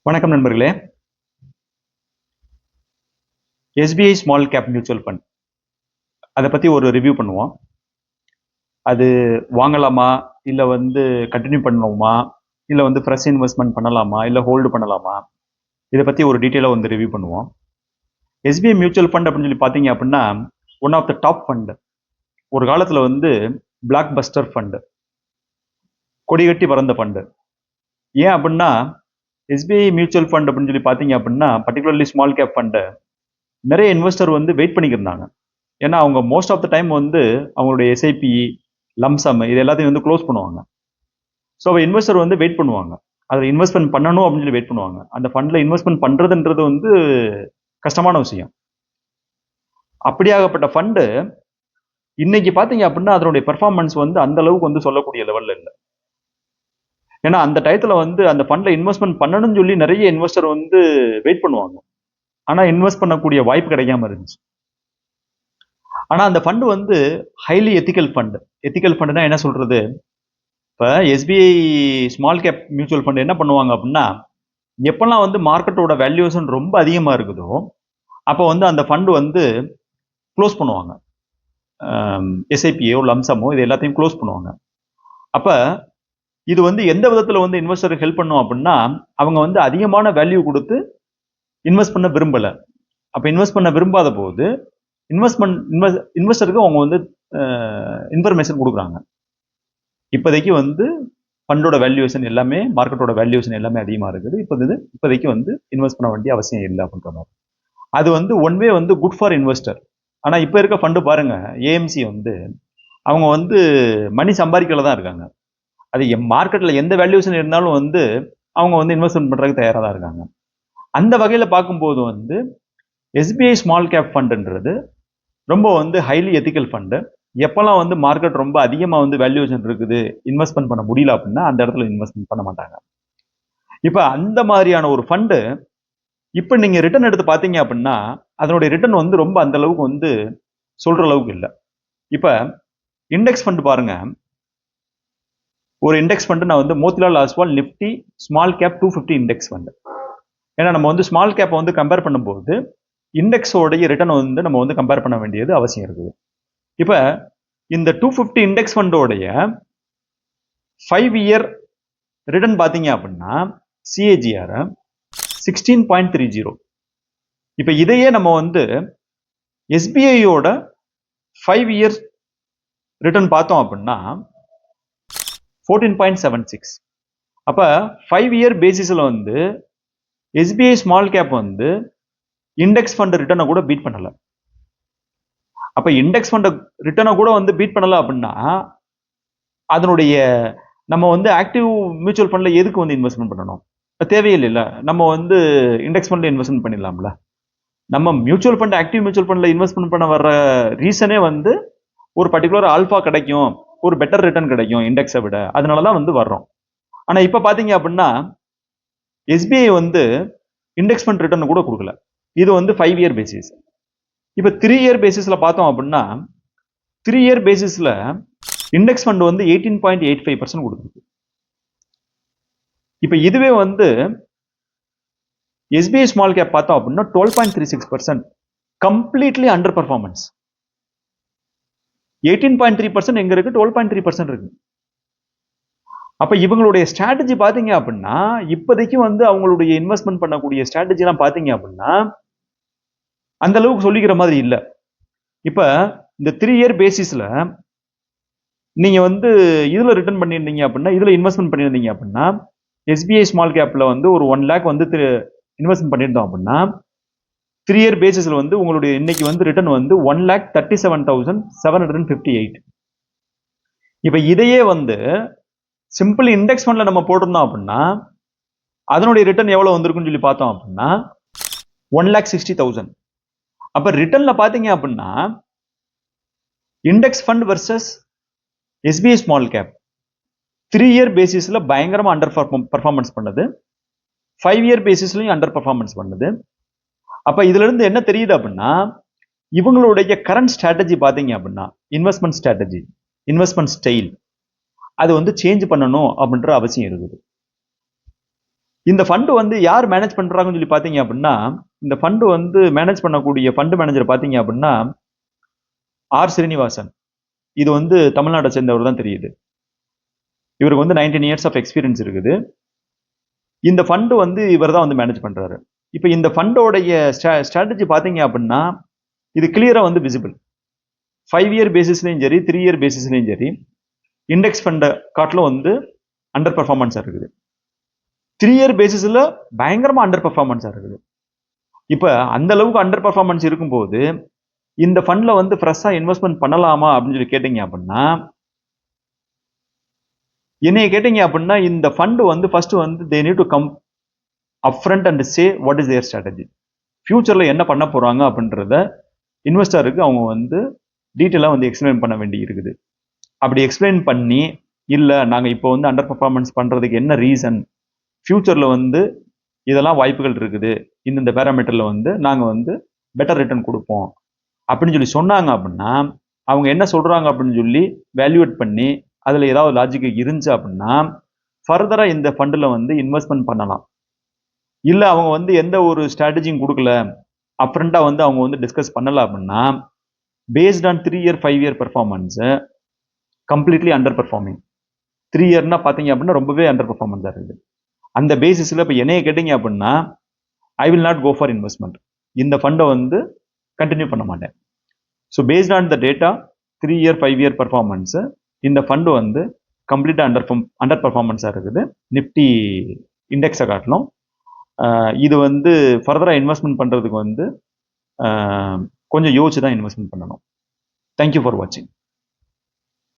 வணக்கம் நண்பர்களே. SBI small cap mutual fund அதை பற்றி ஒரு ரிவ்யூ பண்ணுவோம். அது வாங்கலாமா, இல்லை கண்டினியூ பண்ணலாமா, இல்லை ஃப்ரெஷ் இன்வெஸ்ட்மெண்ட் பண்ணலாமா, இல்லை ஹோல்டு பண்ணலாமா, இதை பற்றி ஒரு டீட்டெயிலாக ரிவ்யூ பண்ணுவோம். எஸ்பிஐ மியூச்சுவல் ஃபண்ட் அப்படின்னு சொல்லி பார்த்தீங்க அப்படின்னா one of the top fund. ஒரு காலத்தில் பிளாக் பஸ்டர் ஃபண்டு, கொடிகட்டி பறந்த ஃபண்டு. ஏன் அப்படின்னா எஸ்பிஐ மியூச்சுவல் ஃபண்ட் அப்படின்னு சொல்லி பார்த்தீங்க அப்படின்னா பர்டிகுலர்லி ஸ்மால் கேப் ஃபண்டு நிறைய இன்வெஸ்டர் வெயிட் பண்ணிக்கிருந்தாங்க. ஏன்னா அவங்க மோஸ்ட் ஆஃப் த டைம் அவங்களுடைய எஸ்ஐபி லம்சம் இது எல்லாத்தையும் க்ளோஸ் பண்ணுவாங்க. ஸோ இன்வெஸ்டர் வெயிட் பண்ணுவாங்க, அதில் இன்வெஸ்ட்மெண்ட் பண்ணணும் அப்படின்னு சொல்லி வெயிட் பண்ணுவாங்க. அந்த ஃபண்டில் இன்வெஸ்ட்மெண்ட் பண்ணுறதுன்றது கஷ்டமான விஷயம். அப்படியாகப்பட்ட ஃபண்டு இன்னைக்கு பார்த்தீங்க அப்படின்னா அதனுடைய பெர்ஃபார்மன்ஸ் அந்த அளவுக்கு சொல்லக்கூடிய லெவலில் இல்லை. ஏன்னா அந்த டயத்தில் அந்த ஃபண்டில் இன்வெஸ்ட்மெண்ட் பண்ணணும்னு சொல்லி நிறைய இன்வெஸ்டர் வெயிட் பண்ணுவாங்க. ஆனால் இன்வெஸ்ட் பண்ணக்கூடிய வாய்ப்பு கிடைக்காம இருந்துச்சு. ஆனால் அந்த fund highly ethical fund. Ethical ஃபண்டுனா என்ன சொல்றது? இப்போ SBI small cap mutual fund என்ன பண்ணுவாங்க அப்படின்னா, எப்பெல்லாம் மார்க்கெட்டோட வேல்யூஷன் ரொம்ப அதிகமாக இருக்குதோ அப்போ அந்த ஃபண்டு க்ளோஸ் பண்ணுவாங்க. எஸ்ஐபியோ லம்சமோ இது எல்லாத்தையும் க்ளோஸ் பண்ணுவாங்க. அப்போ இது எந்த விதத்தில் இன்வெஸ்டருக்கு ஹெல்ப் பண்ணும் அப்படின்னா, அவங்க அதிகமான வேல்யூ கொடுத்து இன்வெஸ்ட் பண்ண விரும்பலை. அப்போ இன்வெஸ்ட் பண்ண விரும்பாத போது இன்வெஸ்டருக்கு அவங்க இன்ஃபர்மேஷன் கொடுக்குறாங்க. இப்போதைக்கு ஃபண்டோட வேல்யூவேஷன் எல்லாமே, மார்க்கெட்டோட வேல்யூவேஷன் எல்லாமே அதிகமாக இருக்குது. இப்போதைக்கு இன்வெஸ்ட் பண்ண வேண்டிய அவசியம் இல்லை அப்படின்ற மாதிரி. அது one way good for investor. ஆனால் இப்போ இருக்க ஃபண்டு பாருங்க, ஏஎம்சி அவங்க மணி சம்பாதிக்கல தான் இருக்காங்க. அது மார்க்கெட்டில் எந்த வேல்யூவேஷன் இருந்தாலும் அவங்க இன்வெஸ்ட்மெண்ட் பண்ணுறதுக்கு தயாராக தான் இருக்காங்க. அந்த வகையில் பார்க்கும்போது எஸ்பிஐ ஸ்மால் கேப் ஃபண்டுன்றது ரொம்ப ஹைலி எத்திக்கல் ஃபண்டு. எப்போல்லாம் மார்க்கெட் ரொம்ப அதிகமாக வேல்யூவேஷன் இருக்குது, இன்வெஸ்ட்மெண்ட் பண்ண முடியல அப்படின்னா அந்த இடத்துல இன்வெஸ்ட்மெண்ட் பண்ண மாட்டாங்க. இப்போ அந்த மாதிரியான ஒரு ஃபண்டு இப்போ நீங்கள் ரிட்டர்ன் எடுத்து பார்த்தீங்க அப்படின்னா அதனுடைய ரிட்டர்ன் ரொம்ப அந்த அளவுக்கு சொல்கிற அளவுக்கு இல்லை. இப்போ இண்டெக்ஸ் ஃபண்டு பாருங்க, ஒரு இண்டெக்ஸ் ஃபண்டு நான் Motilal Oswal Nifty small cap 250 index fund. ஏன்னா நம்ம ஸ்மால் கேப்பை கம்பேர் பண்ணும்போது இண்டெக்ஸோடைய ரிட்டர்ன் நம்ம கம்பேர் பண்ண வேண்டியது அவசியம் இருக்குது. இப்போ இந்த 250 இண்டெக்ஸ் ஃபண்டோடைய 5 இயர் ரிட்டர்ன் பார்த்தீங்க அப்படின்னா சிஏஜிஆர் 16.30. இப்போ இதையே நம்ம எஸ்பிஐயோட 5 இயர்ஸ் ரிட்டர்ன் பார்த்தோம் அப்படின்னா 14.76. அப்போ 5 இயர் பேசிஸில் SBI small gap index fund ரிட்டர்னை கூட பீட் பண்ணலை. அப்போ இண்டெக்ஸ் ஃபண்ட் ரிட்டர்னை கூட பீட் பண்ணலை அப்படின்னா அதனுடைய நம்ம ஆக்டிவ் மியூச்சுவல் ஃபண்டில் எதுக்கு இன்வெஸ்ட்மெண்ட் பண்ணணும்? தேவையில்லை. நம்ம இண்டெக்ஸ் ஃபண்டில் இன்வெஸ்ட்மெண்ட் பண்ணிடலாம்ல. நம்ம மியூச்சுவல் ஃபண்ட் ஆக்டிவ் மியூச்சுவல் ஃபண்டில் இன்வெஸ்ட்மெண்ட் பண்ண வர்ற ரீசனே ஒரு பர்டிகுலர் ஆல்ஃபா கிடைக்கும், ஒரு பெட்டர் ரிட்டர்ன் கிடைக்கும் இண்டெக்ஸை விட, அதனால தான் வர்றோம். ஆனால் இப்போ பார்த்தீங்க அப்படின்னா எஸ்பிஐ இண்டெக்ஸ் ஃபண்ட் ரிட்டர்ன் கூட கொடுக்கல. இது 5 இயர் பேசிஸ். இப்போ 3 இயர் பேசிஸில் பார்த்தோம் அப்படின்னா 3 இயர் பேசிஸில் இண்டெக்ஸ் ஃபண்ட் 18.85% கொடுத்துருக்கு. இப்போ இதுவே எஸ்பிஐ ஸ்மால் கேப் பார்த்தோம் அப்படின்னா 12.36%, கம்ப்ளீட்லி அண்டர் பர்ஃபார்மன்ஸ். 18.3% எங்க இருக்கு, 12.3% இருக்கு. அப்ப இவங்களுடைய ஸ்ட்ராட்டஜி பாத்தீங்க அப்படின்னா இப்போதைக்கு அவங்களுடைய இன்வெஸ்ட்மெண்ட் பண்ணக்கூடிய ஸ்ட்ராட்டஜி எல்லாம் பாத்தீங்க அப்படின்னா அந்த அளவுக்கு சொல்லிக்கிற மாதிரி இல்லை. இப்ப இந்த 3 இயர் பேசிஸ்ல நீங்க இதுல ரிட்டர்ன் பண்ணியிருந்தீங்க அப்படின்னா, இதுல இன்வெஸ்ட்மெண்ட் பண்ணியிருந்தீங்க அப்படின்னா எஸ்பிஐ ஸ்மால் கேப்ல ஒரு 1 lakh இன்வெஸ்ட்மெண்ட் பண்ணியிருந்தோம் அப்படின்னா 3 இயர் பேசிஸ்ல உங்களுடைய இன்னைக்கு ரிட்டர்ன் 1,37,758. இப்ப இதையே சிம்பிள் இண்டெக்ஸ் ஃபண்ட்ல நம்ம போட்டிருந்தோம் அப்படின்னா அதனுடைய ரிட்டர்ன் எவ்வளவு வந்திருக்குன்னு சொல்லி பார்த்தோம் அப்படின்னா 1,60,000. அப்ப ரிட்டர்ன்ல பாத்தீங்க அப்படின்னா index fund versus SBI small cap 3 year பேசிஸ்ல பயங்கரமா அண்டர் பர்ஃபார்மன்ஸ் பண்ணுது, 5 இயர் பேசிஸ்லயும் அண்டர் பர்ஃபார்மன்ஸ் பண்ணுது. அப்ப இதுல இருந்து என்ன தெரியுது அப்படின்னா இவங்களுடைய கரண்ட் ஸ்ட்ராட்டஜி பாத்தீங்க அப்படின்னா இன்வெஸ்ட்மெண்ட் ஸ்ட்ராட்டஜி, இன்வெஸ்ட்மெண்ட் ஸ்டைல் அது சேஞ்ச் பண்ணணும் அப்படின்ற அவசியம் இருக்குது. இந்த ஃபண்டு வந்து யார் மேனேஜ் பண்றாங்கன்னு சொல்லி பாத்தீங்க அப்படின்னா, இந்த ஃபண்டு வந்து மேனேஜ் பண்ணக்கூடிய ஃபண்டு மேனேஜர் பாத்தீங்க அப்படின்னா ஆர் ஸ்ரீனிவாசன். இது வந்து தமிழ்நாட்டை சேர்ந்தவர் தான் தெரியுது. இவருக்கு வந்து 19 இயர்ஸ் ஆஃப் எக்ஸ்பீரியன்ஸ் இருக்குது. இந்த ஃபண்டு வந்து இவர் தான் வந்து மேனேஜ் பண்றாரு. இப்போ இந்த ஃபண்டோடைய ஸ்ட்ராட்டஜி பாத்தீங்க அப்படின்னா இது கிளியரா வந்து விசிபிள். 5 இயர் பேசிஸ்லையும் சரி 3 இயர் பேசிஸ்லையும் சரி இண்டெக்ஸ் ஃபண்டை காட்டிலும் வந்து அண்டர் பெர்ஃபார்மன்ஸாக இருக்குது. 3 இயர் பேசிஸில் பயங்கரமாக அண்டர் பெர்ஃபார்மன்ஸாக இருக்குது. இப்போ அந்த அளவுக்கு அண்டர் பெர்ஃபார்மன்ஸ் இருக்கும்போது இந்த ஃபண்டில் வந்து ஃப்ரெஷ்ஷாக இன்வெஸ்ட்மெண்ட் பண்ணலாமா அப்படின்னு சொல்லி கேட்டீங்க அப்படின்னா, என்னைய கேட்டீங்க அப்படின்னா இந்த ஃபண்டு வந்து ஃபர்ஸ்ட் வந்து they need to come up front and say what is their strategy. ஃபியூச்சரில் என்ன பண்ண போகிறாங்க அப்படின்றத இன்வெஸ்டருக்கு அவங்க வந்து டீட்டெயிலாக வந்து எக்ஸ்பிளைன் பண்ண வேண்டி இருக்குது. அப்படி எக்ஸ்பிளைன் பண்ணி இல்லை நாங்கள் இப்போ வந்து அண்டர் பர்ஃபார்மன்ஸ் பண்ணுறதுக்கு என்ன ரீசன், ஃபியூச்சரில் வந்து இதெல்லாம் வாய்ப்புகள் இருக்குது, இந்த பேராமீட்டரில் வந்து நாங்கள் வந்து பெட்டர் ரிட்டர்ன் கொடுப்போம் அப்படின்னு சொல்லி சொன்னாங்க அப்படின்னா, அவங்க என்ன சொல்கிறாங்க அப்படின்னு சொல்லி வேல்யூவேட் பண்ணி அதில் ஏதாவது லாஜிக் இருந்துச்சு அப்படின்னா ஃபர்தராக இந்த ஃபண்டில் வந்து இன்வெஸ்ட்மெண்ட் பண்ணலாம். இல்லை அவங்க வந்து எந்த ஒரு ஸ்ட்ராட்டஜியும் கொடுக்கல, அப்ரண்டாக வந்து அவங்க வந்து டிஸ்கஸ் பண்ணலை அப்படின்னா based on 3 year 5 year performance completely under performing. 3 இயர்னா பார்த்தீங்க அப்படின்னா ரொம்பவே அண்டர் பெர்ஃபார்மன்ஸாக இருக்குது. அந்த பேசிஸில் இப்போ என்னைய கேட்டீங்க அப்படின்னா I will not go for investment. இந்த ஃபண்டை வந்து கண்டினியூ பண்ண மாட்டேன். So based on the data 3 year 5 year performance இந்த ஃபண்டு வந்து கம்ப்ளீட்டாக அண்டர் பெர்ஃபார்மன்ஸாக இருக்குது நிஃப்டி இண்டெக்ஸை காட்டிலும். இது வந்து ஃபர்தராக இன்வெஸ்ட்மெண்ட் பண்ணுறதுக்கு வந்து கொஞ்சம் யோசிச்சு தான் இன்வெஸ்ட்மெண்ட் பண்ணணும். தேங்க்யூ ஃபார் வாட்சிங்.